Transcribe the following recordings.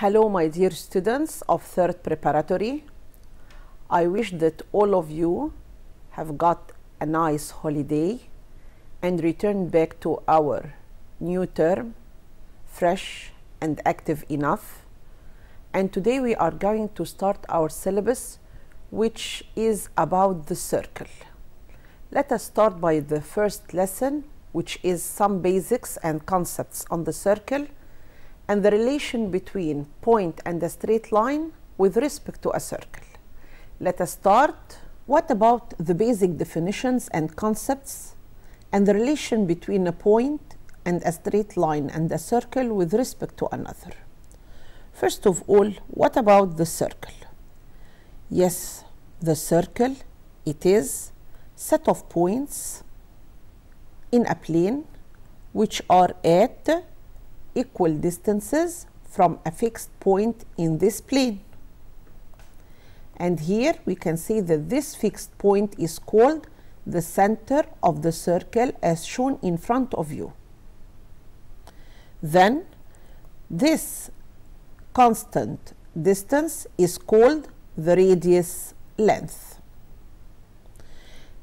Hello, my dear students of third preparatory. I wish that all of you have got a nice holiday and returned back to our new term, fresh and active enough. And today we are going to start our syllabus, which is about the circle. Let us start by the first lesson, which is some basics and concepts on the circle and the relation between point and a straight line with respect to a circle. Let us start. What about the basic definitions and concepts and the relation between a point and a straight line and a circle with respect to another? First of all, what about the circle? Yes, the circle, it is set of points in a plane which are at equal distances from a fixed point in this plane. And here we can see that this fixed point is called the center of the circle as shown in front of you. Then this constant distance is called the radius length.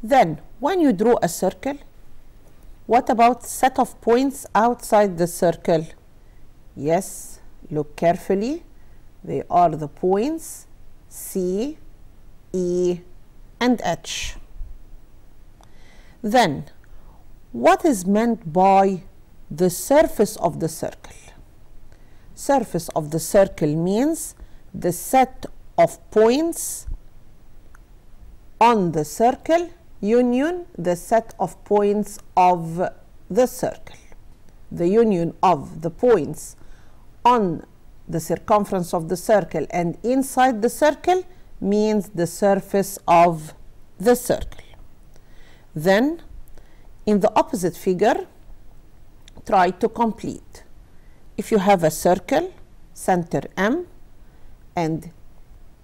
Then when you draw a circle, what about set of points outside the circle? Yes, look carefully. They are the points C, E, and H. Then, what is meant by the surface of the circle? Surface of the circle means the set of points on the circle union the set of points of the circle. The union of the points on the circumference of the circle and inside the circle means the surface of the circle. Then in the opposite figure, try to complete. If you have a circle, center M, and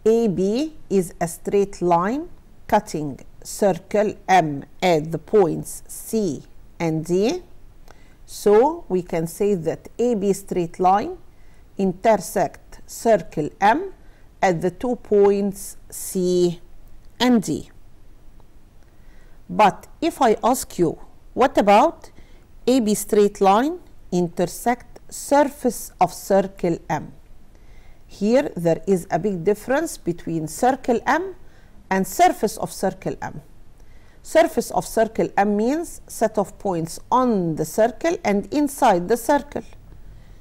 AB is a straight line cutting circle M at the points C and D, so we can say that AB straight line intersect circle M at the 2 points C and D. But if I ask you, what about AB straight line intersect surface of circle M? Here there is a big difference between circle M and surface of circle M. Surface of circle M means set of points on the circle and inside the circle.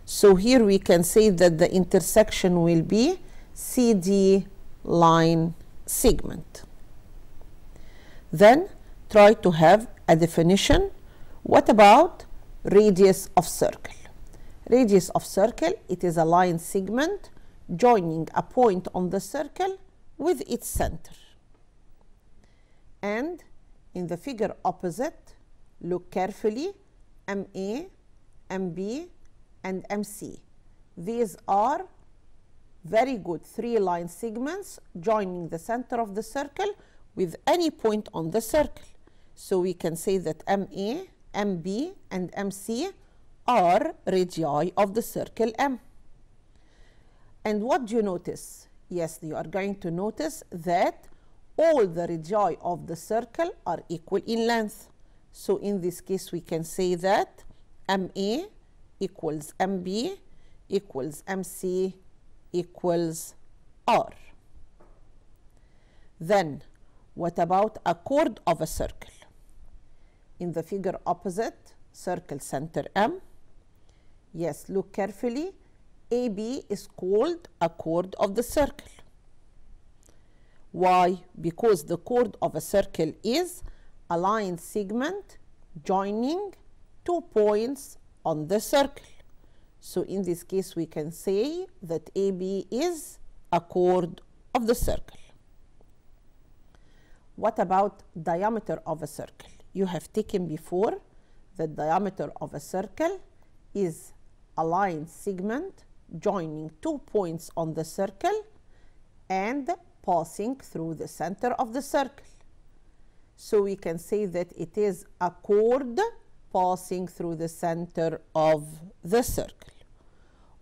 So here we can say that the intersection will be CD line segment. Then try to have a definition. What about radius of circle? Radius of circle, it is a line segment joining a point on the circle with its center. And in the figure opposite, look carefully, MA, MB, and MC. These are very good 3 line segments joining the center of the circle with any point on the circle. So we can say that MA, MB, and MC are radii of the circle M. And what do you notice? Yes, you are going to notice that all the radii of the circle are equal in length. So in this case, we can say that MA equals MB equals MC equals R. Then, what about a chord of a circle? In the figure opposite, circle center M. Yes, look carefully. AB is called a chord of the circle. Why? Because the chord of a circle is a line segment joining 2 points on the circle. So in this case, we can say that AB is a chord of the circle. What about diameter of a circle? You have taken before that diameter of a circle is a line segment joining 2 points on the circle and passing through the center of the circle. So we can say that it is a chord passing through the center of the circle.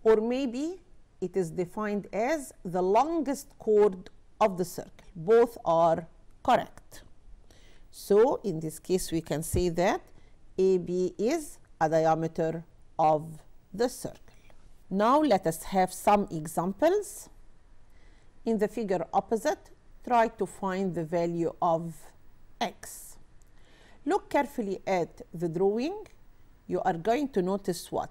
Or maybe it is defined as the longest chord of the circle. Both are correct. So in this case, we can say that AB is a diameter of the circle. Now let us have some examples. In the figure opposite, try to find the value of x. Look carefully at the drawing. You are going to notice what?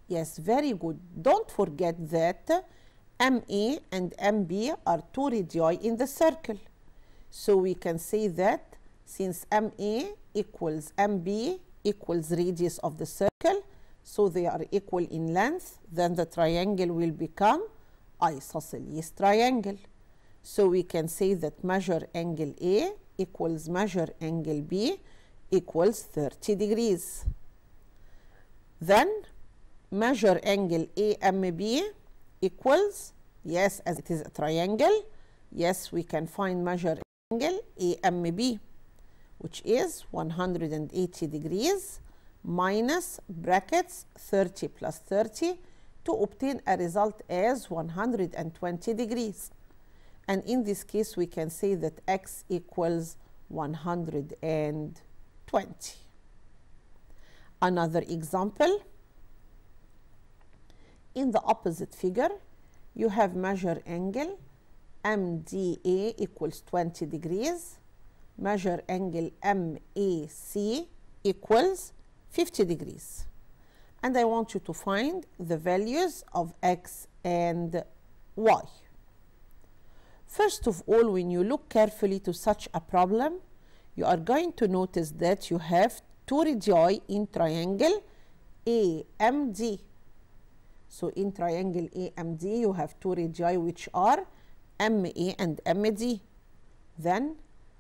Yes, very good. Don't forget that MA and MB are two radii in the circle. So we can say that since MA equals MB equals radius of the circle, so they are equal in length, then the triangle will become isosceles triangle. So we can say that measure angle A equals measure angle B equals 30 degrees. Then measure angle AMB equals, yes, as it is a triangle, yes, we can find measure angle AMB, which is 180 degrees minus brackets 30 plus 30 to obtain a result as 120 degrees. And in this case, we can say that x equals 120. Another example. In the opposite figure, you have measure angle MDA equals 20 degrees, measure angle MAC equals 50 degrees. And I want you to find the values of x and y. First of all, when you look carefully to such a problem, you are going to notice that you have two radii in triangle AMD. So in triangle AMD, you have two radii which are MA and MD. Then,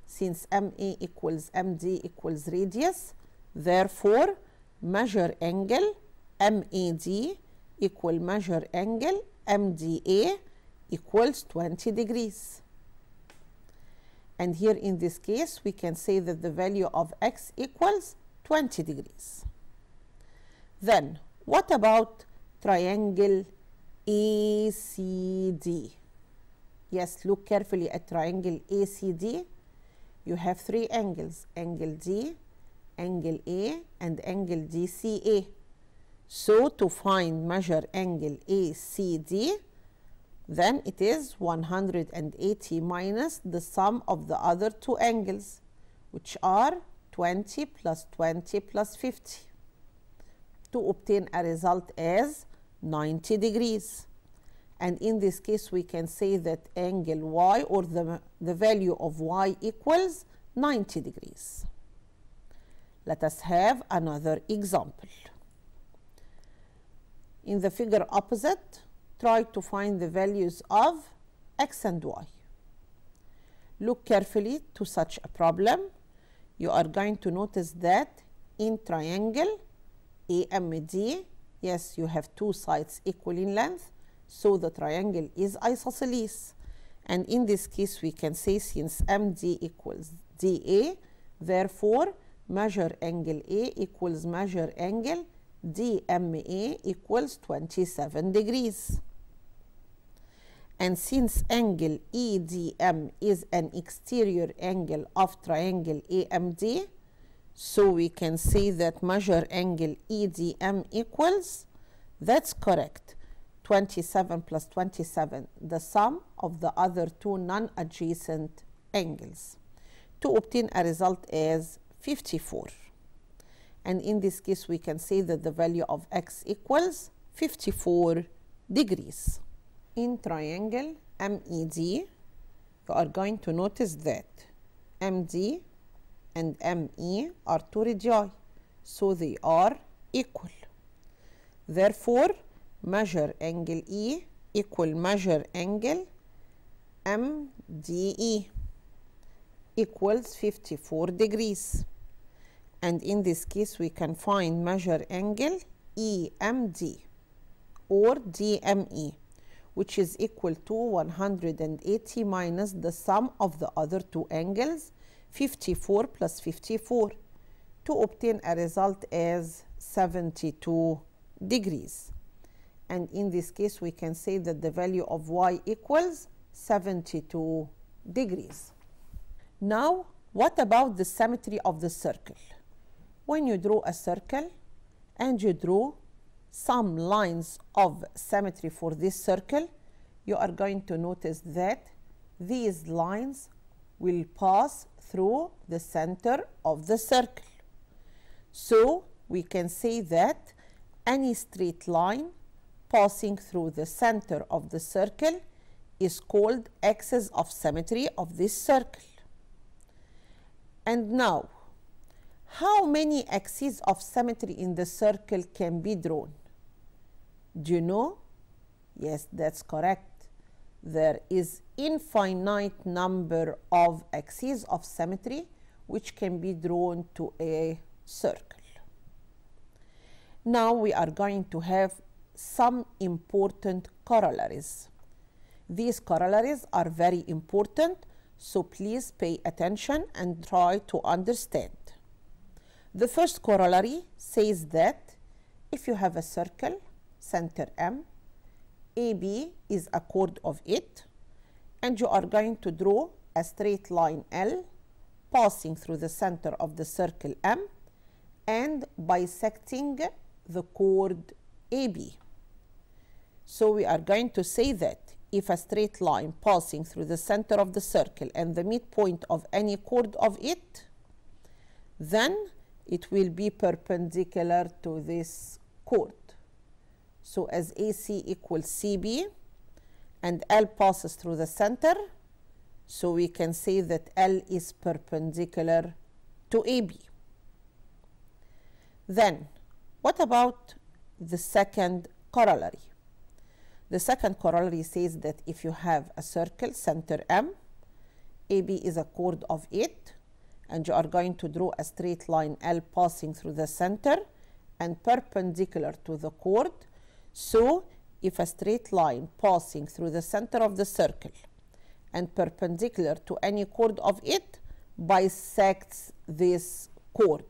since MA equals MD equals radius, therefore, measure angle MAD equal measure angle MDA equals 20 degrees. And here in this case, we can say that the value of x equals 20 degrees. Then, what about triangle ACD? Yes, look carefully at triangle ACD. You have three angles, angle D, angle A, and angle DCA. So to find measure angle ACD, then it is 180 minus the sum of the other two angles, which are 20 plus 20 plus 50, to obtain a result as 90 degrees. And in this case, we can say that angle y, or the value of y, equals 90 degrees. Let us have another example. In the figure opposite, try to find the values of x and y. Look carefully to such a problem. You are going to notice that in triangle AMD, yes, you have two sides equal in length, so the triangle is isosceles. And in this case, we can say since MD equals DA, therefore, measure angle A equals measure angle DMA equals 27 degrees. And since angle EDM is an exterior angle of triangle AMD, so we can say that measure angle EDM equals, that's correct, 27 plus 27, the sum of the other two non-adjacent angles, to obtain a result as 54. And in this case, we can say that the value of x equals 54 degrees. In triangle MED, you are going to notice that MD and ME are two radii, so they are equal. Therefore, measure angle E equal measure angle MDE equals 54 degrees. And in this case, we can find measure angle EMD or DME, which is equal to 180 minus the sum of the other two angles, 54 plus 54, to obtain a result as 72 degrees. and in this case we can say that the value of y equals 72 degrees. Now, what about the symmetry of the circle? When you draw a circle and you draw some lines of symmetry for this circle, you are going to notice that these lines will pass through the center of the circle. So we can say that any straight line passing through the center of the circle is called axis of symmetry of this circle. And now, how many axes of symmetry in the circle can be drawn? Do you know? Yes, that's correct. There is infinite number of axes of symmetry which can be drawn to a circle. Now we are going to have some important corollaries. These corollaries are very important, so please pay attention and try to understand. The first corollary says that if you have a circle, center M, AB is a chord of it, and you are going to draw a straight line L passing through the center of the circle M and bisecting the chord AB. So we are going to say that if a straight line passing through the center of the circle and the midpoint of any chord of it, then it will be perpendicular to this chord. So as AC equals CB and L passes through the center, so we can say that L is perpendicular to AB. Then, what about the second corollary? The second corollary says that if you have a circle, center M, AB is a chord of it, and you are going to draw a straight line L passing through the center and perpendicular to the chord. So, if a straight line passing through the center of the circle and perpendicular to any chord of it bisects this chord,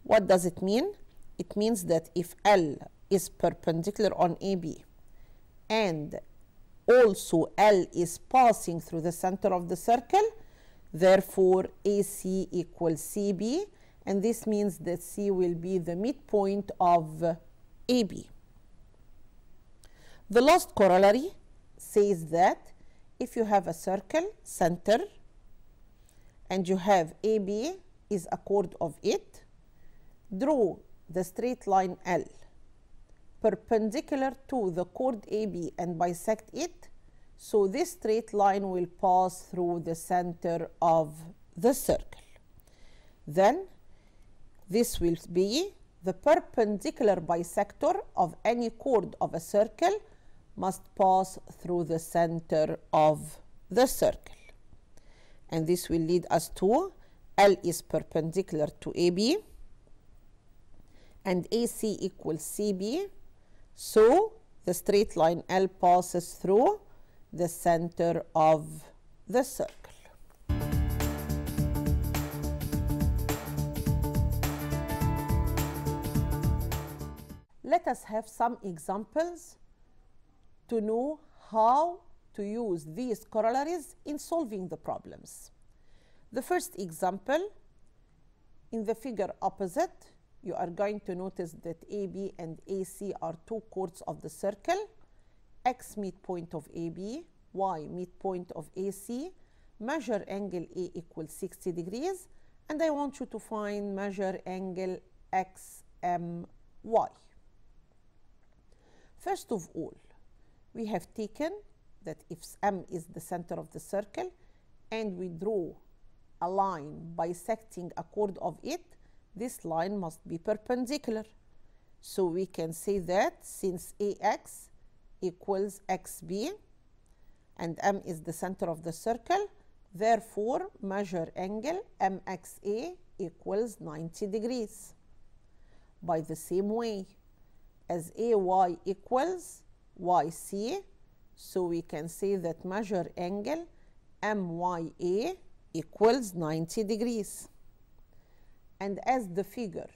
what does it mean? It means that if L is perpendicular on AB and also L is passing through the center of the circle, therefore AC equals CB, and this means that C will be the midpoint of AB. The last corollary says that if you have a circle, center, and you have AB is a chord of it, draw the straight line L perpendicular to the chord AB and bisect it, so this straight line will pass through the center of the circle. Then this will be the perpendicular bisector of any chord of a circle must pass through the center of the circle. And this will lead us to L is perpendicular to AB and AC equals CB. So the straight line L passes through the center of the circle. Let us have some examples to know how to use these corollaries in solving the problems. The first example, in the figure opposite, you are going to notice that AB and AC are two chords of the circle, X midpoint of AB, Y midpoint of AC, measure angle A equals 60 degrees, and I want you to find measure angle XMY. First of all, we have taken that if M is the center of the circle and we draw a line bisecting a chord of it, this line must be perpendicular. So we can say that since AX equals XB and M is the center of the circle, therefore measure angle MXA equals 90 degrees. By the same way, as AY equals YC, so we can say that measure angle MYA equals 90 degrees. And as the figure,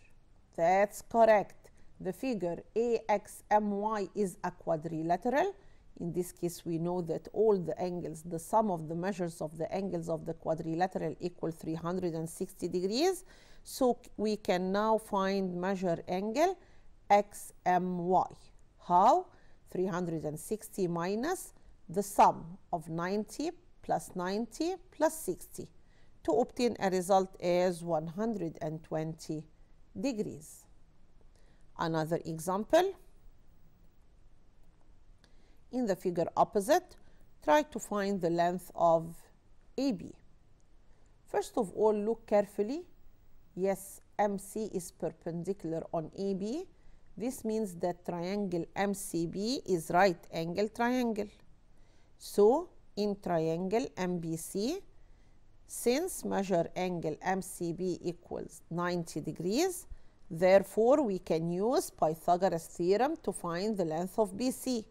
that's correct, the figure AXMY is a quadrilateral. In this case, we know that all the angles, the sum of the measures of the angles of the quadrilateral equal 360 degrees. So we can now find measure angle XMY. How? 360 minus the sum of 90 plus 90 plus 60 to obtain a result as 120 degrees. Another example. In the figure opposite, try to find the length of AB. First of all, look carefully. Yes, MC is perpendicular on AB. This means that triangle MCB is right angle triangle. So, in triangle MBC, since measure angle MCB equals 90 degrees, therefore we can use Pythagoras theorem to find the length of BC.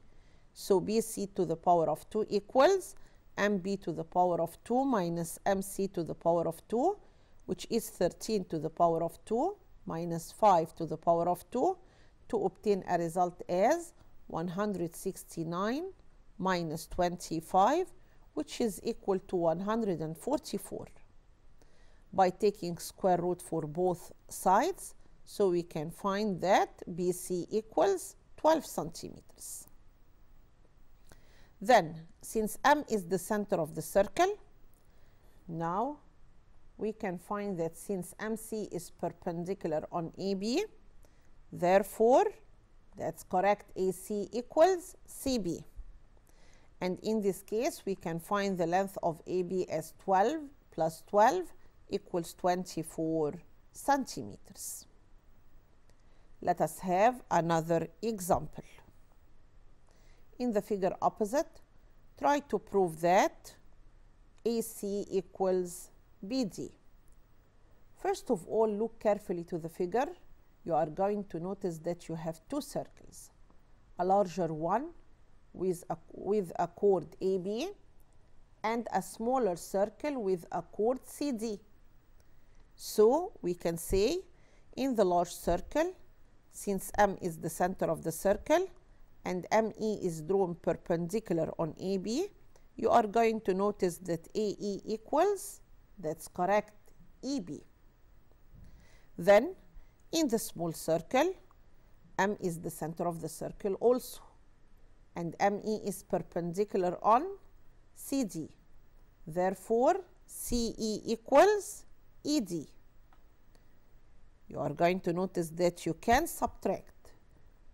So BC to the power of 2 equals MB to the power of 2 minus MC to the power of 2, which is 13 to the power of 2 minus 5 to the power of 2, to obtain a result as 169 minus 25, which is equal to 144. By taking square root for both sides, so we can find that BC equals 12 centimeters. Then, since M is the center of the circle, now we can find that since MC is perpendicular on AB, therefore, that's correct, AC equals CB. And in this case, we can find the length of AB as 12 plus 12 equals 24 centimeters. Let us have another example. In the figure opposite, try to prove that AC equals BD. First of all, look carefully to the figure. You are going to notice that you have two circles, a larger one with a chord AB and a smaller circle with a chord CD. So we can say in the large circle, since M is the center of the circle and ME is drawn perpendicular on AB, you are going to notice that AE equals, that's correct, EB. Then in the small circle, M is the center of the circle also, and ME is perpendicular on CD. Therefore, CE equals ED. You are going to notice that you can subtract.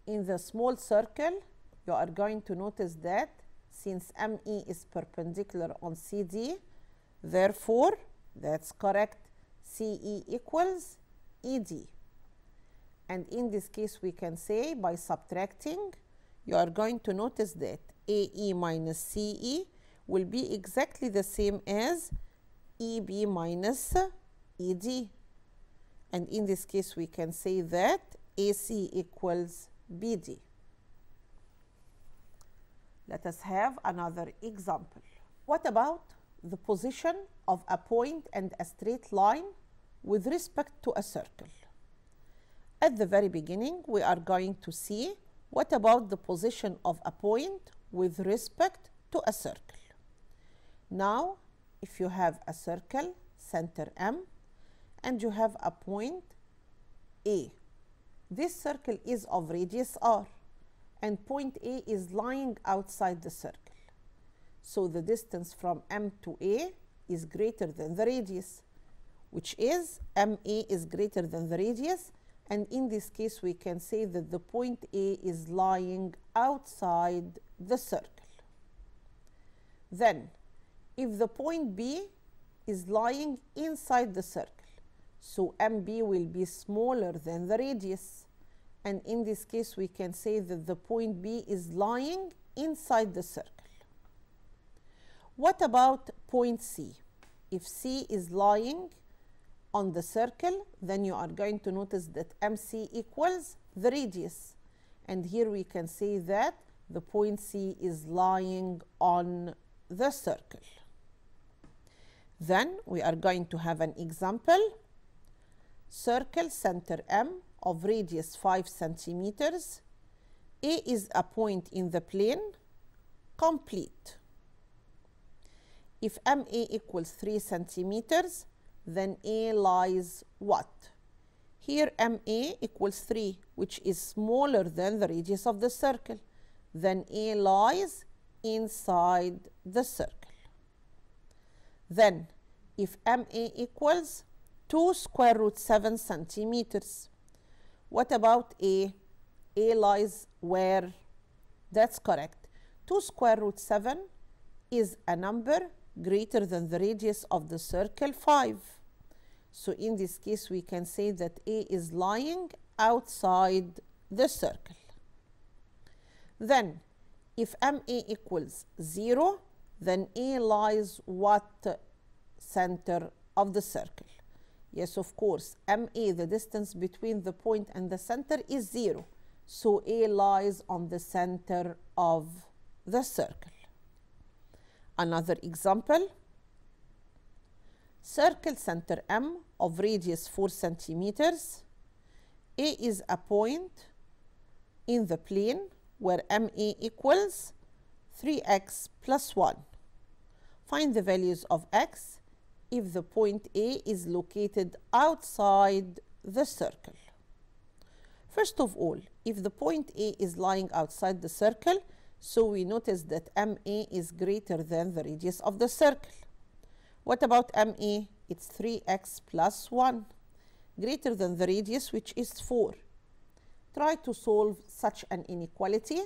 In the small circle, you are going to notice that since ME is perpendicular on CD, therefore, that's correct, CE equals ED. And in this case, we can say by subtracting, you are going to notice that AE minus CE will be exactly the same as EB minus ED. And in this case, we can say that AC equals BD. Let us have another example. What about the position of a point and a straight line with respect to a circle? At the very beginning, we are going to see what about the position of a point with respect to a circle. Now, if you have a circle, center M, and you have a point A, this circle is of radius R, and point A is lying outside the circle. So the distance from M to A is greater than the radius, which is MA is greater than the radius, and in this case we can say that the point A is lying outside the circle. Then, if the point B is lying inside the circle, so MB will be smaller than the radius, and in this case we can say that the point B is lying inside the circle. What about point C? If C is lying on the circle, then you are going to notice that MC equals the radius, and here we can say that the point C is lying on the circle. Then we are going to have an example. Circle center M of radius 5 centimeters. A is a point in the plane. Complete. If MA equals 3 centimeters, then A lies what? Here MA equals 3, which is smaller than the radius of the circle. Then A lies inside the circle. Then, if MA equals 2 square root 7 centimeters, what about A? A lies where? That's correct. 2 square root 7 is a number greater than the radius of the circle 5. So in this case, we can say that A is lying outside the circle. Then, if MA equals 0, then A lies what center of the circle? Yes, of course, MA, the distance between the point and the center, is 0. So A lies on the center of the circle. Another example. Circle center M of radius 4 centimeters. A is a point in the plane where MA equals 3x plus 1. Find the values of x if the point A is located outside the circle. First of all, if the point A is lying outside the circle, so we notice that MA is greater than the radius of the circle. What about MA? It's 3x plus 1, greater than the radius, which is 4. Try to solve such an inequality.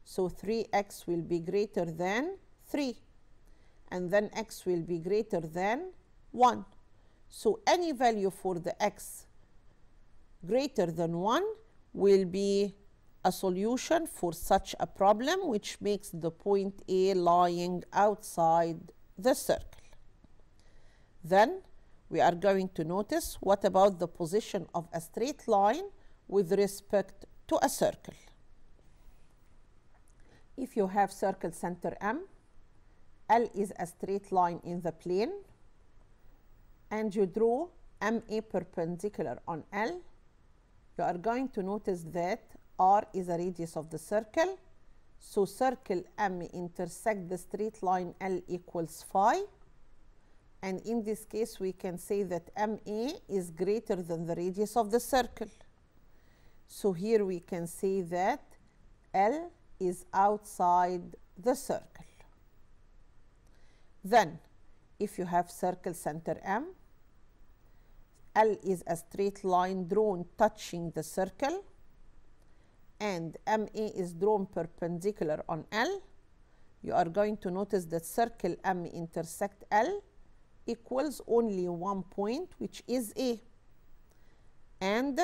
So 3x will be greater than 3, and then x will be greater than 1. So any value for the x greater than 1 will be a solution for such a problem, which makes the point A lying outside the circle. Then we are going to notice what about the position of a straight line with respect to a circle. If you have circle center M, L is a straight line in the plane, and you draw MA perpendicular on L, you are going to notice that R is a radius of the circle. So circle M intersect the straight line L equals phi. And in this case, we can say that MA is greater than the radius of the circle. So here we can say that L is outside the circle. Then, if you have circle center M, L is a straight line drawn touching the circle, and MA is drawn perpendicular on L, you are going to notice that circle M intersect L equals only one point, which is A, and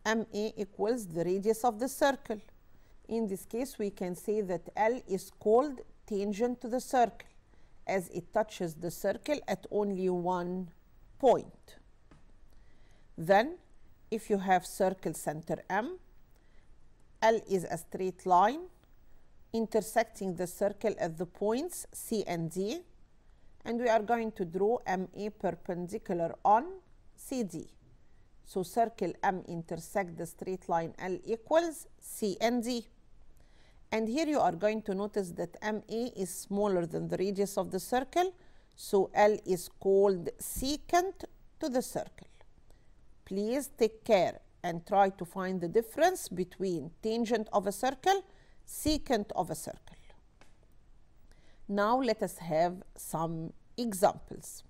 MA equals the radius of the circle. In this case, we can say that L is called tangent to the circle, as it touches the circle at only one point. Then, if you have circle center M, L is a straight line intersecting the circle at the points C and D, and we are going to draw MA perpendicular on CD. So circle M intersect the straight line L equals C and D. And here you are going to notice that MA is smaller than the radius of the circle, so L is called secant to the circle. Please take care and try to find the difference between tangent of a circle, secant of a circle. Now let us have some examples.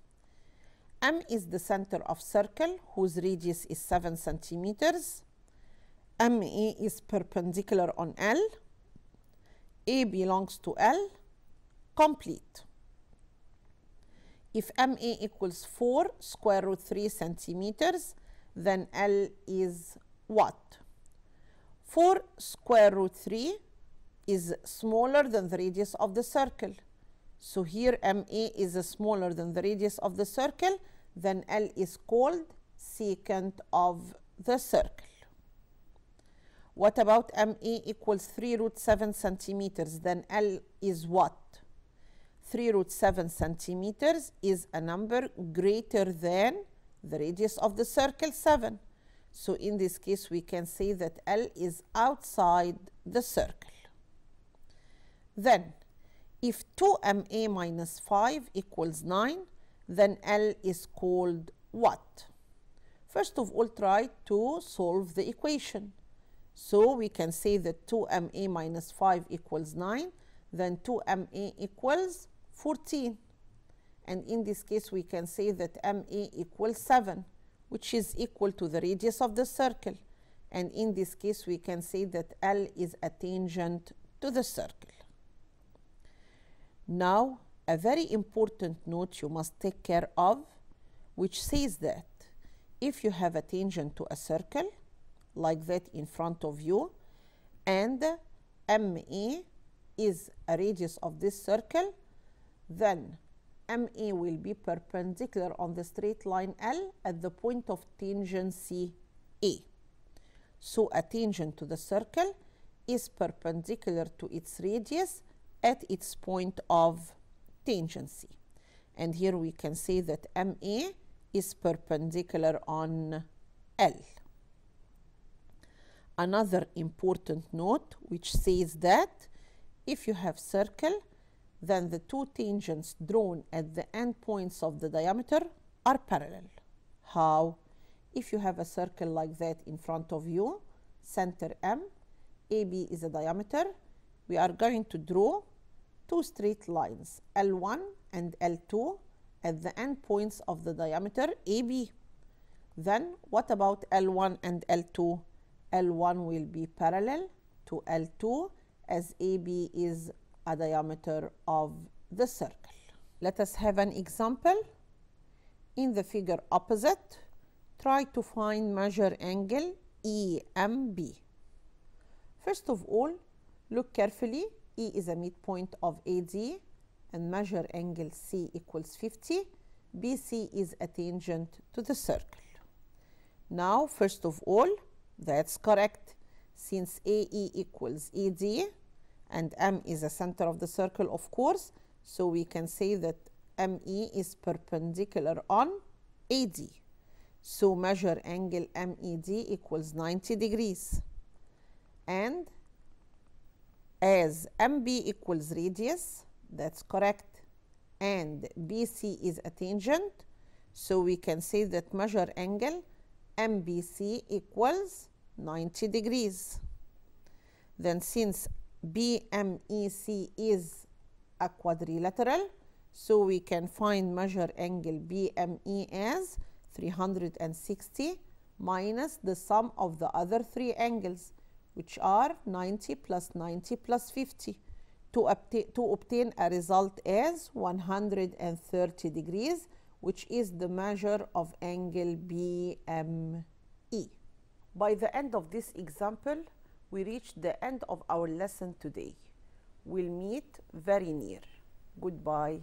M is the center of circle whose radius is 7 centimeters. MA is perpendicular on L. A belongs to L. Complete. If MA equals 4 square root 3 centimeters, then L is what? 4 square root 3 is smaller than the radius of the circle. So here MA is smaller than the radius of the circle, then L is called secant of the circle. What about MA equals 3 root 7 centimeters? Then L is what? 3 root 7 centimeters is a number greater than the radius of the circle 7. So in this case, we can say that L is outside the circle. Then, if 2ma minus 5 equals 9, then L is called what? First of all, try to solve the equation. So we can say that 2ma minus 5 equals 9, then 2ma equals 14. And in this case, we can say that ma equals 7, which is equal to the radius of the circle. And in this case, we can say that L is a tangent to the circle. Now, a very important note you must take care of, which says that if you have a tangent to a circle, like that in front of you, and MA is a radius of this circle, then MA will be perpendicular on the straight line L at the point of tangency A. So a tangent to the circle is perpendicular to its radius at its point of tangency. And here we can say that MA is perpendicular on L. Another important note which says that if you have circle, then the two tangents drawn at the endpoints of the diameter are parallel. How? If you have a circle like that in front of you, center M, AB is a diameter, we are going to draw two straight lines, L1 and L2, at the endpoints of the diameter AB. Then what about L1 and L2? L1 will be parallel to L2 as AB is a diameter of the circle. Let us have an example. In the figure opposite, try to find measure angle EMB. First of all, look carefully. E is a midpoint of AD and measure angle C equals 50. BC is a tangent to the circle. Now, first of all, that's correct. Since AE equals AD and M is the center of the circle, of course, so we can say that ME is perpendicular on AD. So measure angle MED equals 90 degrees. And as MB equals radius, that's correct, and BC is a tangent, so we can say that measure angle MBC equals 90 degrees. Then since BMEC is a quadrilateral, so we can find measure angle BME as 360 minus the sum of the other three angles, which are 90 plus 90 plus 50, to obtain a result as 130 degrees, which is the measure of angle BME. By the end of this example, we reached the end of our lesson today. We'll meet very near. Goodbye.